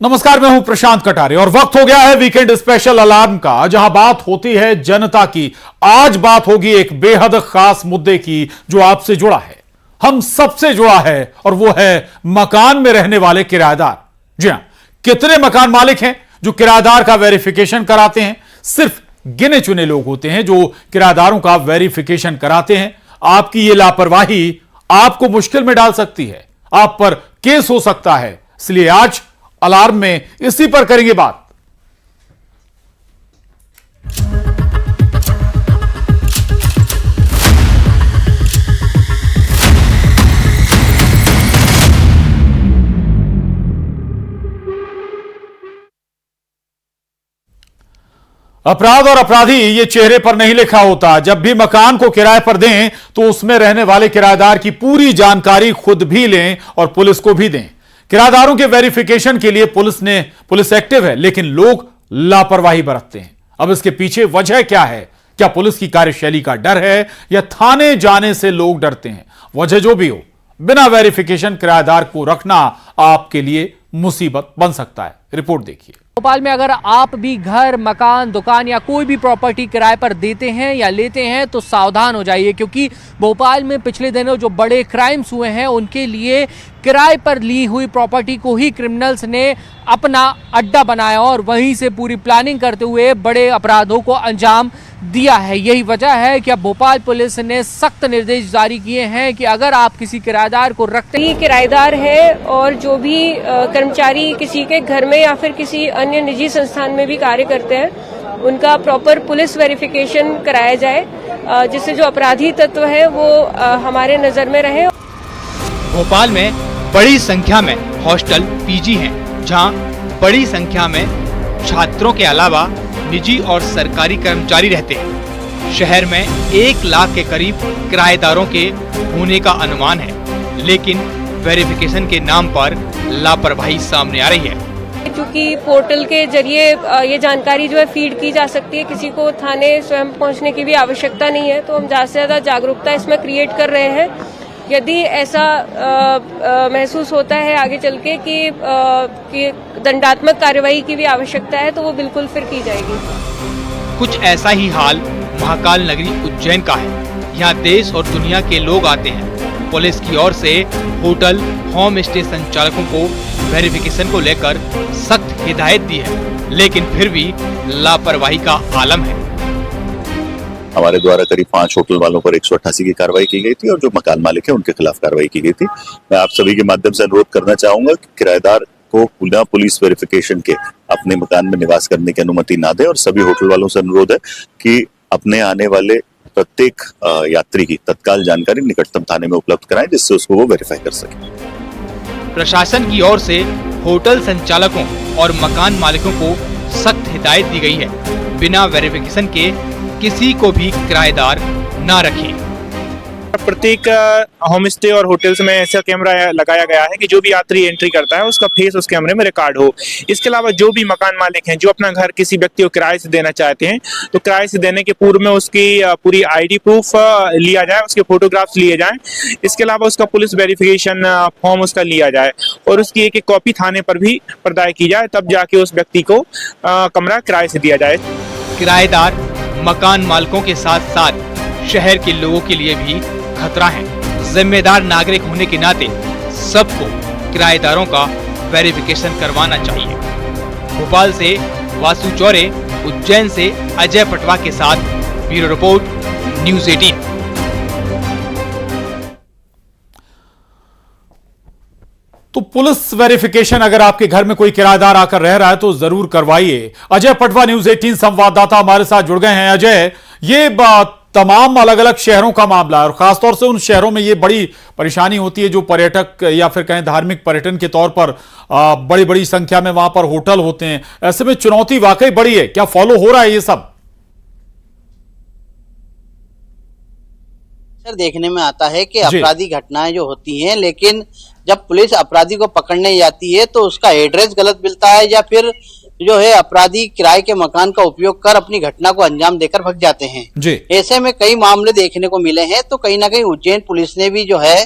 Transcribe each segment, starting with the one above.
नमस्कार, मैं हूं प्रशांत कटारे और वक्त हो गया है वीकेंड स्पेशल अलार्म का, जहां बात होती है जनता की। आज बात होगी एक बेहद खास मुद्दे की जो आपसे जुड़ा है, हम सबसे जुड़ा है, और वो है मकान में रहने वाले किराएदार। जी हां, कितने मकान मालिक हैं जो किराएदार का वेरिफिकेशन कराते हैं? सिर्फ गिने चुने लोग होते हैं जो किराएदारों का वेरिफिकेशन कराते हैं। आपकी यह लापरवाही आपको मुश्किल में डाल सकती है, आप पर केस हो सकता है। इसलिए आज अलार्म में इसी पर करेंगे बात। अपराध और अपराधी ये चेहरे पर नहीं लिखा होता। जब भी मकान को किराए पर दें तो उसमें रहने वाले किराएदार की पूरी जानकारी खुद भी लें और पुलिस को भी दें। किराएदारों के वेरिफिकेशन के लिए पुलिस एक्टिव है, लेकिन लोग लापरवाही बरतते हैं। अब इसके पीछे वजह क्या है? क्या पुलिस की कार्यशैली का डर है या थाने जाने से लोग डरते हैं? वजह जो भी हो, बिना वेरिफिकेशन किराएदार को रखना आपके लिए मुसीबत बन सकता है। रिपोर्ट देखिए। भोपाल में अगर आप भी घर, मकान, दुकान या कोई भी प्रॉपर्टी किराए पर देते हैं या लेते हैं तो सावधान हो जाइए, क्योंकि भोपाल में पिछले दिनों जो बड़े क्राइम्स हुए हैं उनके लिए किराए पर ली हुई प्रॉपर्टी को ही क्रिमिनल्स ने अपना अड्डा बनाया और वहीं से पूरी प्लानिंग करते हुए बड़े अपराधों को अंजाम दिया है। यही वजह है कि अब भोपाल पुलिस ने सख्त निर्देश जारी किए हैं कि अगर आप किसी किराएदार को रखते ही किराएदार है और जो भी कर्मचारी किसी के घर में या फिर किसी अन्य निजी संस्थान में भी कार्य करते हैं, उनका प्रॉपर पुलिस वेरिफिकेशन कराया जाए, जिससे जो अपराधी तत्व है वो हमारे नजर में रहे। भोपाल में बड़ी संख्या में हॉस्टल, पीजी हैं, जहां बड़ी संख्या में छात्रों के अलावा निजी और सरकारी कर्मचारी रहते हैं। शहर में 1 लाख के करीब किराएदारों के होने का अनुमान है, लेकिन वेरिफिकेशन के नाम पर लापरवाही सामने आ रही है। क्योंकि पोर्टल के जरिए ये जानकारी जो है फीड की जा सकती है, किसी को थाने स्वयं पहुंचने की भी आवश्यकता नहीं है, तो हम ज़्यादा से ज़्यादा जागरूकता इसमें क्रिएट कर रहे हैं। यदि ऐसा महसूस होता है आगे चल के कि दंडात्मक कार्रवाई की भी आवश्यकता है, तो वो बिल्कुल फिर की जाएगी। कुछ ऐसा ही हाल महाकाल नगरी उज्जैन का है। यहाँ देश और दुनिया के लोग आते हैं। पुलिस की ओर से होटल, होम स्टे संचालकों को वेरिफिकेशन को लेकर सख्त हिदायत दी है, लेकिन फिर भी लापरवाही का आलम है। हमारे द्वारा करीब 5 होटल वालों पर 188 की कार्रवाई की गई थी और जो मकान मालिक है उनके खिलाफ कार्रवाई की गई थी। मैं आप सभी के माध्यम से अनुरोध करना चाहूंगा कि किराएदार को बिना पुलिस वेरिफिकेशन के अपने मकान में निवास करने की अनुमति ना दें, और सभी होटल वालों से अनुरोध है कि अपने आने वाले प्रत्येक यात्री की तत्काल जानकारी निकटतम थाने में उपलब्ध कराएं, जिससे उसको वो वेरीफाई कर सके। प्रशासन की ओर से होटल संचालकों और मकान मालिकों को सख्त हिदायत दी गई है, बिना वेरिफिकेशन के किसी को भी किराएदार ना रखें। प्रत्येक होम स्टे और होटल्स में ऐसा कैमरा लगाया गया है कि जो भी यात्री एंट्री करता है उसका फेस उस कैमरे में रिकॉर्ड हो। इसके अलावा जो भी मकान मालिक हैं जो अपना घर किसी व्यक्ति को किराए से देना चाहते हैं, तो किराए से देने के पूर्व में उसकी पूरी आईडी प्रूफ लिया जाए, उसके फोटोग्राफ्स लिए जाएं। इसके अलावा उसका पुलिस वेरिफिकेशन फॉर्म उसका लिया जाए और उसकी एक कॉपी थाने पर भी प्रदाय की जाए, तब जाके उस व्यक्ति को कमरा किराए से दिया जाए। किराएदार मकान मालिकों के साथ साथ शहर के लोगों के लिए भी खतरा है। जिम्मेदार नागरिक होने के नाते सबको किराएदारों का वेरिफिकेशन करवाना चाहिए। भोपाल से वासु चौरे, उज्जैन से अजय पटवा के साथ ब्यूरो रिपोर्ट, न्यूज़ 18। तो पुलिस वेरिफिकेशन अगर आपके घर में कोई किराएदार आकर रह रहा है तो जरूर करवाइए। अजय पटवा, न्यूज़ 18 संवाददाता हमारे साथ जुड़ गए हैं। अजय, ये तमाम अलग अलग शहरों का मामला है और खासतौर से उन शहरों में ये बड़ी परेशानी होती है जो पर्यटक या फिर कहें धार्मिक पर्यटन के तौर पर बड़ी बड़ी संख्या में वहां पर होटल होते हैं। ऐसे में चुनौती वाकई बड़ी है। क्या फॉलो हो रहा है ये सब? सर, देखने में आता है कि अपराधी घटनाएं जो होती हैं, लेकिन जब पुलिस अपराधी को पकड़ने जाती है तो उसका एड्रेस गलत मिलता है या फिर जो है अपराधी किराए के मकान का उपयोग कर अपनी घटना को अंजाम देकर भाग जाते हैं। ऐसे में कई मामले देखने को मिले हैं। तो कहीं ना कहीं उज्जैन पुलिस ने भी जो है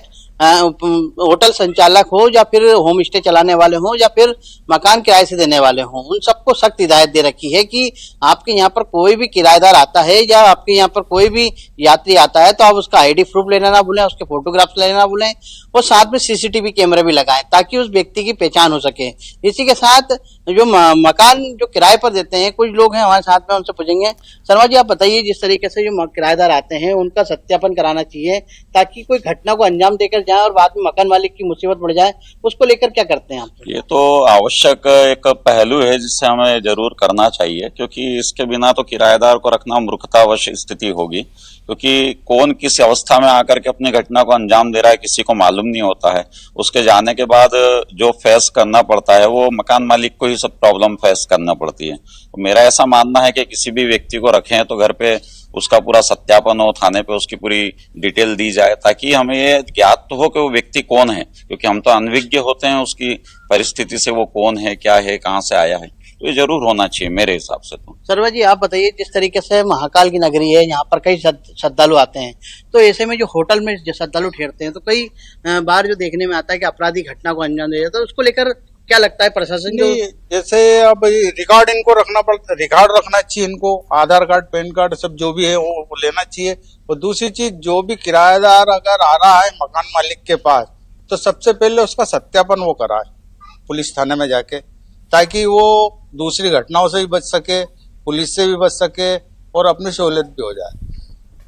होटल संचालक हो या फिर होम स्टे चलाने वाले हो या फिर मकान किराए से देने वाले हो, उन सबको सख्त हिदायत दे रखी है कि आपके यहाँ पर कोई भी किराएदार आता है या आपके यहाँ पर कोई भी यात्री आता है तो आप उसका आईडी प्रूफ लेना ना भूलें, उसके फोटोग्राफ्स लेना ना भूलें और साथ में सीसीटीवी कैमरे भी लगाएं ताकि उस व्यक्ति की पहचान हो सके। इसी के साथ जो मकान जो किराए पर देते हैं, कुछ लोग हैं हमारे साथ में, उनसे पूछेंगे। शर्मा जी, आप बताइए, जिस तरीके से जो किराएदार आते हैं उनका सत्यापन कराना चाहिए ताकि कोई घटना को अंजाम देकर जाए और बाद में मकान मालिक की मुसीबत बढ़ जाए, उसको लेकर क्या करते हैं आप? ये तो आवश्यक एक पहलू है जिससे हमें जरूर करना चाहिए, क्योंकि इसके बिना तो किराएदार को रखना मूर्खतावश स्थिति होगी, क्योंकि कौन किस अवस्था में आकर के अपनी घटना को अंजाम दे रहा है किसी को मालूम नहीं होता है। उसके जाने के बाद जो फेस करना पड़ता है वो मकान मालिक को ही सब प्रॉब्लम फेस करना पड़ती है। तो मेरा ऐसा मानना है कि किसी भी व्यक्ति को रखें तो घर पे उसका पूरा सत्यापन हो, थाने पे उसकी पूरी डिटेल दी जाए ताकि हमें ये ज्ञात तो हो कि वो व्यक्ति कौन है, क्योंकि हम तो अनभिज्ञ होते हैं उसकी परिस्थिति से, वो कौन है, क्या है, कहाँ से आया है। तो ये जरूर होना चाहिए मेरे हिसाब से। तो सर्वा जी, आप बताइए, जिस तरीके से महाकाल की नगरी है, यहाँ पर कई श्रद्धालु आते हैं, तो ऐसे में जो होटल में जो श्रद्धालु ठहरते हैं तो कई बार जो देखने में आता है कि अपराधी घटना को अंजाम दे जाता है, तो उसको लेकर क्या लगता है प्रशासन जो जैसे अब रिकॉर्ड इनको रखना पड़ता, रिकॉर्ड रखना चाहिए इनको, आधार कार्ड, पैन कार्ड सब जो भी है वो लेना चाहिए। और दूसरी चीज, जो भी किराएदार अगर आ रहा है मकान मालिक के पास तो सबसे पहले उसका सत्यापन वो कराए पुलिस थाने में जाके, ताकि वो दूसरी घटनाओं से भी बच सके, पुलिस से भी बच सके और अपनी सहूलियत भी हो जाए।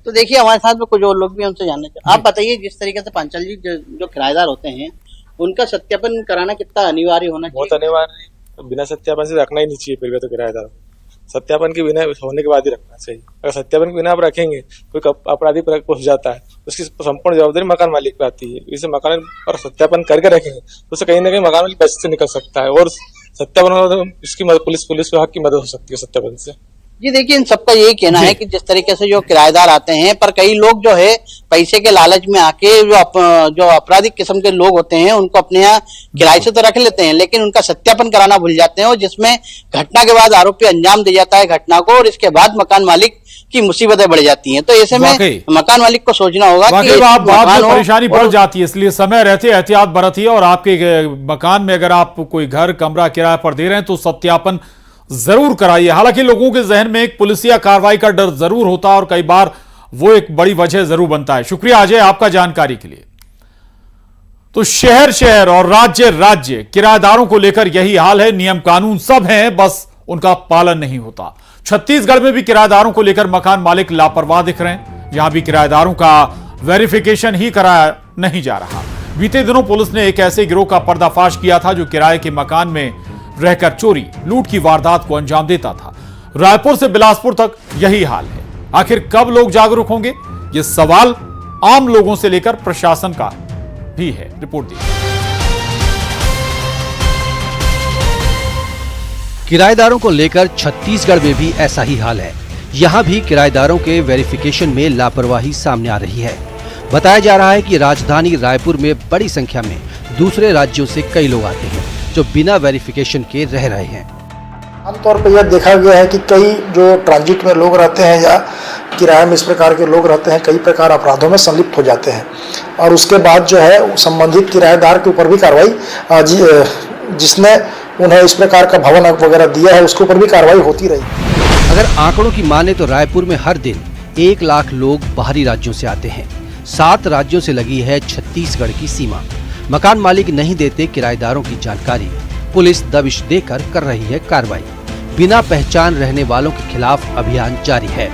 तो देखिए, हमारे साथ में कुछ और लोग भी, उनसे जानना चाहिए। आप बताइए, जिस तरीके से पांचाल जी जो किराएदार होते हैं उनका सत्यापन कराना कितना अनिवार्य होना चाहिए? बहुत अनिवार्य, बिना सत्यापन से रखना ही नहीं चाहिए। फिर भी तो किराएदार सत्यापन के बिना होने के बाद ही रखना चाहिए। अगर सत्यापन के बिना आप रखेंगे, कोई अपराधी पर पहुंच जाता है, उसकी संपूर्ण जवाबदारी मकान मालिक पे आती है। इसे मकान पर सत्यापन करके रखेंगे तो उसे कहीं ना कहीं मकान मालिक बच से निकल सकता है और सत्यापन इसकी पुलिस विभाग की मदद हो सकती है सत्यापन से। जी देखिए, इन सबका यही कहना है कि जिस तरीके से जो किराएदार आते हैं, पर कई लोग जो है पैसे के लालच में आके जो आपराधिक किस्म के लोग होते हैं उनको अपने यहाँ किराए से तो रख लेते हैं, लेकिन उनका सत्यापन कराना भूल जाते हैं, और जिसमें घटना के बाद आरोपी अंजाम दे जाता है घटना को और इसके बाद मकान मालिक की मुसीबतें बढ़ जाती हैं। तो ऐसे में मकान मालिक को सोचना होगा कि परेशानी बढ़ जाती है, इसलिए समय रहते एहतियात बरतिए। और आपके मकान में अगर आप कोई घर कमरा किराए पर दे रहे हैं तो सत्यापन जरूर कराइए। हालांकि लोगों के जहन में एक पुलिसिया कार्रवाई का डर जरूर होता है और कई बार वो एक बड़ी वजह जरूर बनता है। शुक्रिया अजय आपका जानकारी के लिए। तो शहर शहर और राज्य राज्य किराएदारों को लेकर यही हाल है। नियम कानून सब हैं, बस उनका पालन नहीं होता। छत्तीसगढ़ में भी किराएदारों को लेकर मकान मालिक लापरवाह दिख रहे हैं। यहां भी किराएदारों का वेरिफिकेशन ही कराया नहीं जा रहा। बीते दिनों पुलिस ने एक ऐसे गिरोह का पर्दाफाश किया था जो किराए के मकान में रहकर चोरी लूट की वारदात को अंजाम देता था। रायपुर से बिलासपुर तक यही हाल है। आखिर कब लोग जागरूक होंगे, ये सवाल आम लोगों से लेकर प्रशासन का भी है। रिपोर्ट दी। किराएदारों को लेकर छत्तीसगढ़ में भी ऐसा ही हाल है। यहां भी किराएदारों के वेरिफिकेशन में लापरवाही सामने आ रही है। बताया जा रहा है कि राजधानी रायपुर में बड़ी संख्या में दूसरे राज्यों से कई लोग आते हैं जो बिना वेरिफिकेशन के रह रहे हैं। आमतौर पर यह देखा गया है कि कई जो ट्रांजिट में लोग रहते हैं या किराए में इस प्रकार के लोग रहते हैं, कई प्रकार अपराधों में संलिप्त हो जाते हैं और उसके बाद जो है संबंधित किराएदार के ऊपर भी कार्रवाई, जिसने उन्हें इस प्रकार का भवन वगैरह दिया है उसके ऊपर भी कार्रवाई होती रही। अगर आंकड़ों की माने तो रायपुर में हर दिन 1 लाख लोग बाहरी राज्यों से आते हैं। 7 राज्यों से लगी है छत्तीसगढ़ की सीमा। मकान मालिक नहीं देते किराएदारों की जानकारी, पुलिस दबिश देकर कर रही है कार्रवाई। बिना पहचान रहने वालों के खिलाफ अभियान जारी है।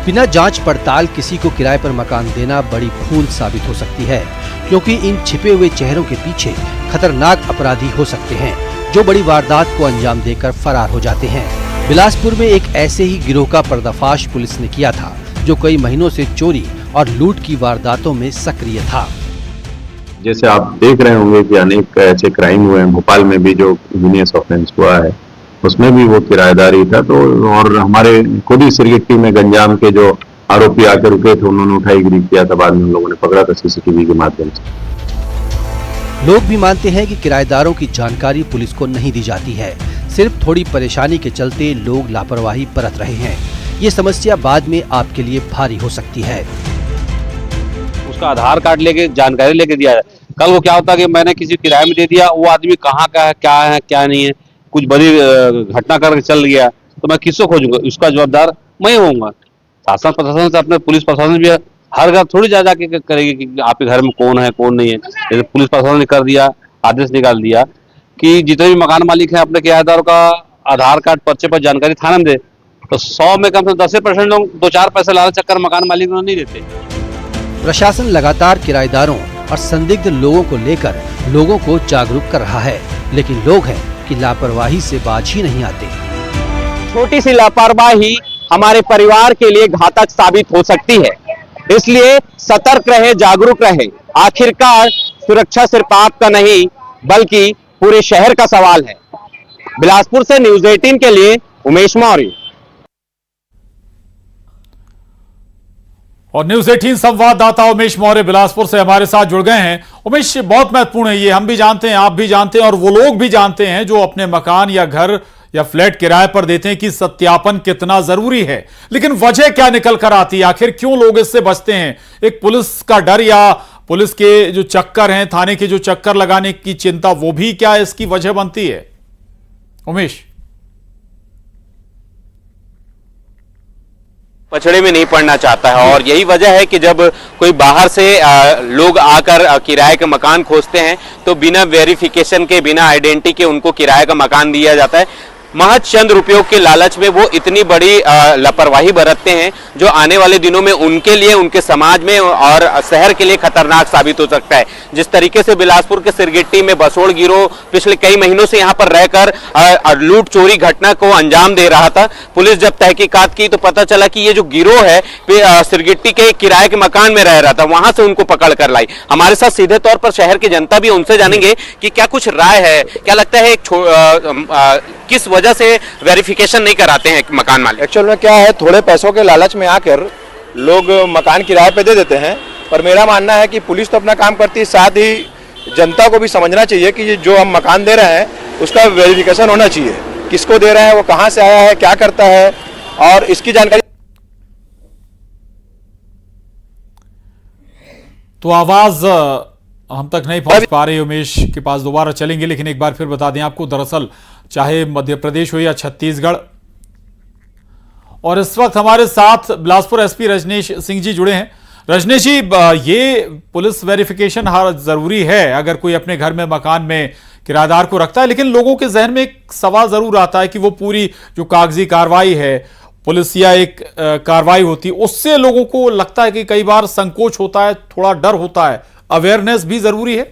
बिना जांच पड़ताल किसी को किराए पर मकान देना बड़ी भूल साबित हो सकती है, क्योंकि इन छिपे हुए चेहरों के पीछे खतरनाक अपराधी हो सकते हैं जो बड़ी वारदात को अंजाम देकर फरार हो जाते हैं। बिलासपुर में एक ऐसे ही गिरोह का पर्दाफाश पुलिस ने किया था जो कई महीनों से चोरी और लूट की वारदातों में सक्रिय था। जैसे आप देख रहे होंगे कि अनेक ऐसे क्राइम हुए हैं। भोपाल में भी जो वीनियस ऑफेंस हुआ है उसमें भी वो किराएदारी था। तो और हमारे खुद ही सिरगिट्टी में गंजाम के जो आरोपी आकर रुके थे उन्होंने उठाईगिरी किया था, बाद में उन लोगों ने पकड़ा था सीसीटीवी के माध्यम से। लोग भी मानते हैं कि किराएदारों की जानकारी पुलिस को नहीं दी जाती है। सिर्फ थोड़ी परेशानी के चलते लोग लापरवाही बरत रहे हैं। ये समस्या बाद में आपके लिए भारी हो सकती है। उसका आधार कार्ड लेके जानकारी लेके दिया जाए। कल को क्या होता है कि मैंने किसी किराए में दे दिया, वो आदमी कहाँ का है क्या नहीं है, कुछ बड़ी घटना करके चल गया तो मैं किसको खोजूंगा? उसका जवाबदार मैं होऊंगा। शासन प्रशासन से अपने पुलिस प्रशासन भी हर घर थोड़ी जा जाके करेगी कि आपके घर में कौन है कौन नहीं है। जैसे पुलिस प्रशासन ने कर दिया, आदेश निकाल दिया कि जितने भी मकान मालिक हैं अपने किराएदारों का आधार कार्ड पर्चे पर जानकारी थाना में दे, तो 100 में कम से कम 10% लोग 2-4 पैसे लालच चक्कर मकान मालिक नहीं देते। प्रशासन लगातार किराएदारों और संदिग्ध लोगों को लेकर लोगों को जागरूक कर रहा है, लेकिन लोग हैं कि लापरवाही से बाज ही नहीं आते। छोटी सी लापरवाही हमारे परिवार के लिए घातक साबित हो सकती है, इसलिए सतर्क रहे, जागरूक रहे। आखिरकार सुरक्षा सिर्फ आपका नहीं बल्कि पूरे शहर का सवाल है। बिलासपुर से न्यूज़ 18 के लिए उमेश मौर्य। और न्यूज़ 18 संवाददाता उमेश मौर्य बिलासपुर से हमारे साथ जुड़ गए हैं। उमेश, बहुत महत्वपूर्ण है ये, हम भी जानते हैं, आप भी जानते हैं और वो लोग भी जानते हैं जो अपने मकान या घर या फ्लैट किराए पर देते हैं कि सत्यापन कितना जरूरी है, लेकिन वजह क्या निकल कर आती है? आखिर क्यों लोग इससे बचते हैं? एक पुलिस का डर या पुलिस के जो चक्कर हैं, थाने के जो चक्कर लगाने की चिंता, वो भी क्या इसकी वजह बनती है? उमेश, पछड़े में नहीं पड़ना चाहता है और यही वजह है कि जब कोई बाहर से लोग आकर किराए का मकान खोजते हैं तो बिना वेरिफिकेशन के, बिना आइडेंटिटी के उनको किराए का मकान दिया जाता है। महज चंद रुपयों के लालच में वो इतनी बड़ी लापरवाही बरतते हैं जो आने वाले दिनों में उनके लिए, उनके समाज में और शहर के लिए खतरनाक साबित हो सकता है। जिस तरीके से बिलासपुर के सिरगिट्टी में बसोड़ गिरोह पिछले कई महीनों से यहाँ पर रहकर लूट चोरी घटना को अंजाम दे रहा था, पुलिस जब तहकीकात की तो पता चला कि ये जो गिरोह है सिरगिट्टी के किराए के मकान में रह रहा था, वहां से उनको पकड़ कर लाई। हमारे साथ सीधे तौर पर शहर की जनता भी, उनसे जानेंगे कि क्या कुछ राय है, क्या लगता है किस वजह से वेरिफिकेशन नहीं कराते हैं मकान मालिक? एक्चुअल में क्या है, थोड़े पैसों के लालच में आकर लोग मकान किराए पे दे देते हैं। पर मेरा मानना है कि पुलिस तो अपना काम करती है, साथ ही जनता को भी समझना चाहिए कि जो हम मकान दे रहे हैं उसका वेरिफिकेशन होना चाहिए। किसको दे रहे हैं, वो कहाँ से आया है, क्या करता है, और इसकी जानकारी। तो आवाज हम तक नहीं पहुंच पा रही, उमेश के पास दोबारा चलेंगे, लेकिन एक बार फिर बता दें आपको, दरअसल चाहे मध्य प्रदेश हो या छत्तीसगढ़, और इस वक्त हमारे साथ बिलासपुर एसपी रजनीश सिंह जी जुड़े हैं। रजनीश जी, ये पुलिस वेरिफिकेशन हर जरूरी है अगर कोई अपने घर में, मकान में किराएदार को रखता है, लेकिन लोगों के जहन में एक सवाल जरूर आता है कि वो पूरी जो कागजी कार्रवाई है, पुलिस या एक कार्रवाई होती है, उससे लोगों को लगता है कि कई बार संकोच होता है, थोड़ा डर होता है। अवेयरनेस भी जरूरी है।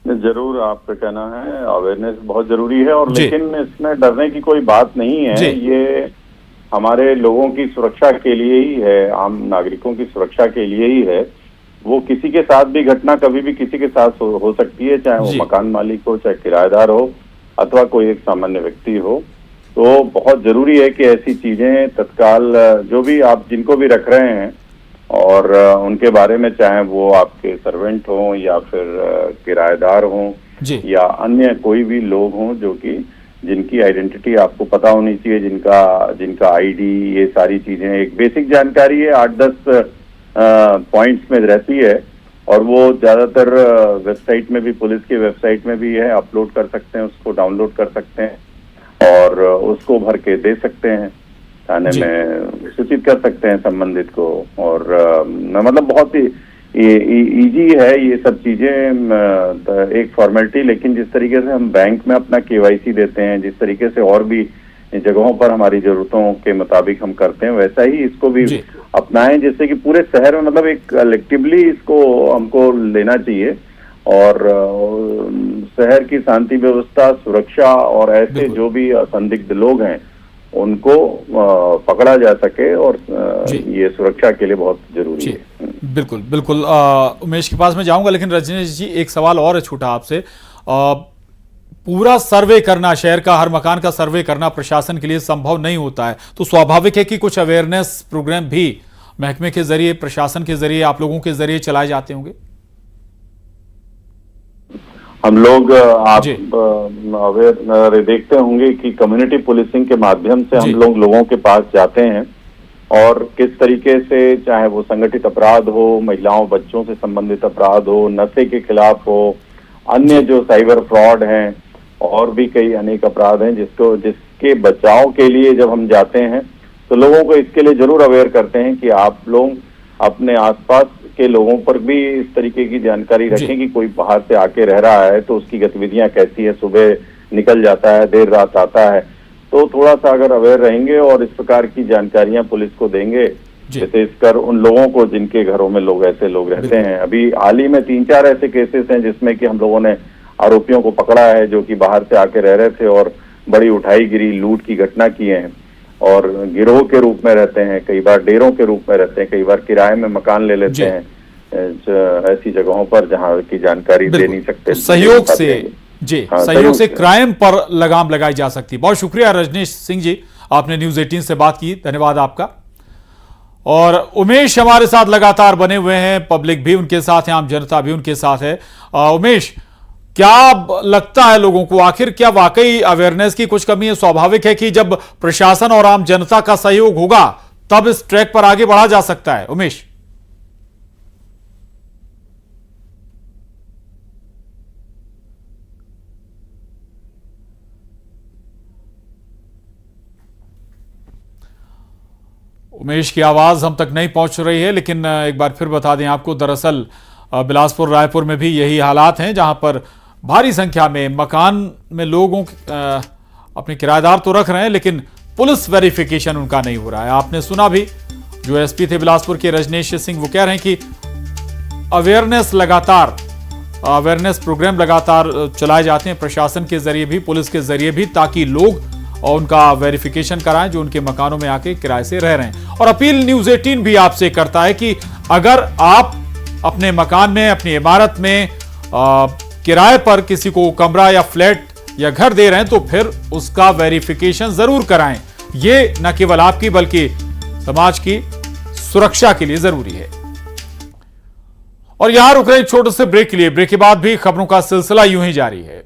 जरूर, आपका कहना है अवेयरनेस बहुत जरूरी है, और लेकिन इसमें डरने की कोई बात नहीं है। ये हमारे लोगों की सुरक्षा के लिए ही है, आम नागरिकों की सुरक्षा के लिए ही है। वो किसी के साथ भी घटना कभी भी किसी के साथ हो सकती है, चाहे वो मकान मालिक हो, चाहे किराएदार हो, अथवा कोई एक सामान्य व्यक्ति हो। तो बहुत जरूरी है कि ऐसी चीजें तत्काल, जो भी आप जिनको भी रख रहे हैं और उनके बारे में, चाहे वो आपके सर्वेंट हों या फिर किराएदार हों या अन्य कोई भी लोग हों, जो कि जिनकी आइडेंटिटी आपको पता होनी चाहिए, जिनका आईडी, ये सारी चीजें एक बेसिक जानकारी है, 8-10 पॉइंट्स में रहती है, और वो ज्यादातर वेबसाइट में भी, पुलिस की वेबसाइट में भी है, अपलोड कर सकते हैं, उसको डाउनलोड कर सकते हैं और उसको भर के दे सकते हैं, थाने में सूचित कर सकते हैं संबंधित को। और मतलब बहुत ही इजी है ये सब चीजें, एक फॉर्मेलिटी। लेकिन जिस तरीके से हम बैंक में अपना केवाईसी देते हैं, जिस तरीके से और भी जगहों पर हमारी जरूरतों के मुताबिक हम करते हैं, वैसा ही इसको भी अपनाएं, जिससे कि पूरे शहर में, मतलब एक कलेक्टिवली इसको हमको लेना चाहिए, और शहर की शांति व्यवस्था, सुरक्षा और ऐसे जो भी असंदिग्ध लोग हैं उनको पकड़ा जा सके, और ये सुरक्षा के लिए बहुत जरूरी है। बिल्कुल बिल्कुल। उमेश के पास मैं जाऊंगा, लेकिन रजनीश जी एक सवाल और है छोटा आपसे। पूरा सर्वे करना, शहर का हर मकान का सर्वे करना प्रशासन के लिए संभव नहीं होता है, तो स्वाभाविक है कि कुछ अवेयरनेस प्रोग्राम भी महकमे के जरिए, प्रशासन के जरिए, आप लोगों के जरिए चलाए जाते होंगे। हम लोग, आप अवेयर देखते होंगे कि कम्युनिटी पुलिसिंग के माध्यम से हम लोग लोगों के पास जाते हैं और किस तरीके से, चाहे वो संगठित अपराध हो, महिलाओं बच्चों से संबंधित अपराध हो, नशे के खिलाफ हो, अन्य जो साइबर फ्रॉड हैं और भी कई अनेक अपराध हैं जिसके बचाव के लिए जब हम जाते हैं तो लोगों को इसके लिए जरूर अवेयर करते हैं कि आप लोग अपने आसपास के लोगों पर भी इस तरीके की जानकारी रखें कि कोई बाहर से आके रह रहा है तो उसकी गतिविधियां कैसी है, सुबह निकल जाता है, देर रात आता है, तो थोड़ा सा अगर अवेयर रहेंगे और इस प्रकार की जानकारियां पुलिस को देंगे, विशेषकर उन लोगों को जिनके घरों में ऐसे लोग रहते हैं। अभी हाल ही में 3-4 ऐसे केसेस हैं जिसमें कि हम लोगों ने आरोपियों को पकड़ा है जो कि बाहर से आके रह रहे थे और बड़ी उठाई गिरी लूट की घटना किए हैं और गिरोह के रूप में रहते हैं, कई बार डेरों के रूप में रहते हैं, कई बार किराए में मकान ले लेते हैं ऐसी जगहों पर जहां की जानकारी दे नहीं सकते। सहयोग से सहयोग से क्राइम पर लगाम लगाई जा सकती है। बहुत शुक्रिया रजनीश सिंह जी, आपने न्यूज 18 से बात की, धन्यवाद आपका। और उमेश हमारे साथ लगातार बने हुए हैं, पब्लिक भी उनके साथ है, आम जनता भी उनके साथ है। उमेश, क्या लगता है लोगों को, आखिर क्या वाकई अवेयरनेस की कुछ कमी है? स्वाभाविक है कि जब प्रशासन और आम जनता का सहयोग होगा तब इस ट्रैक पर आगे बढ़ा जा सकता है। उमेश, उमेश की आवाज हम तक नहीं पहुंच रही है, लेकिन एक बार फिर बता दें आपको, दरअसल बिलासपुर रायपुर में भी यही हालात हैं जहां पर भारी संख्या में मकान में लोगों अपने किराएदार तो रख रहे हैं लेकिन पुलिस वेरिफिकेशन उनका नहीं हो रहा है। आपने सुना भी, जो एसपी थे बिलासपुर के रजनीश सिंह, वो कह रहे हैं कि अवेयरनेस प्रोग्राम लगातार चलाए जाते हैं प्रशासन के जरिए भी, पुलिस के जरिए भी, ताकि लोग और उनका वेरिफिकेशन कराएं जो उनके मकानों में आके किराए से रह रहे हैं। और अपील न्यूज 18 भी आपसे करता है कि अगर आप अपने मकान में, अपनी इमारत में किराए पर किसी को कमरा या फ्लैट या घर दे रहे हैं तो फिर उसका वेरिफिकेशन जरूर कराएं। ये न केवल आपकी बल्कि समाज की सुरक्षा के लिए जरूरी है। और यहां रुक रहे छोटे से ब्रेक के लिए, ब्रेक के बाद भी खबरों का सिलसिला यूं ही जारी है।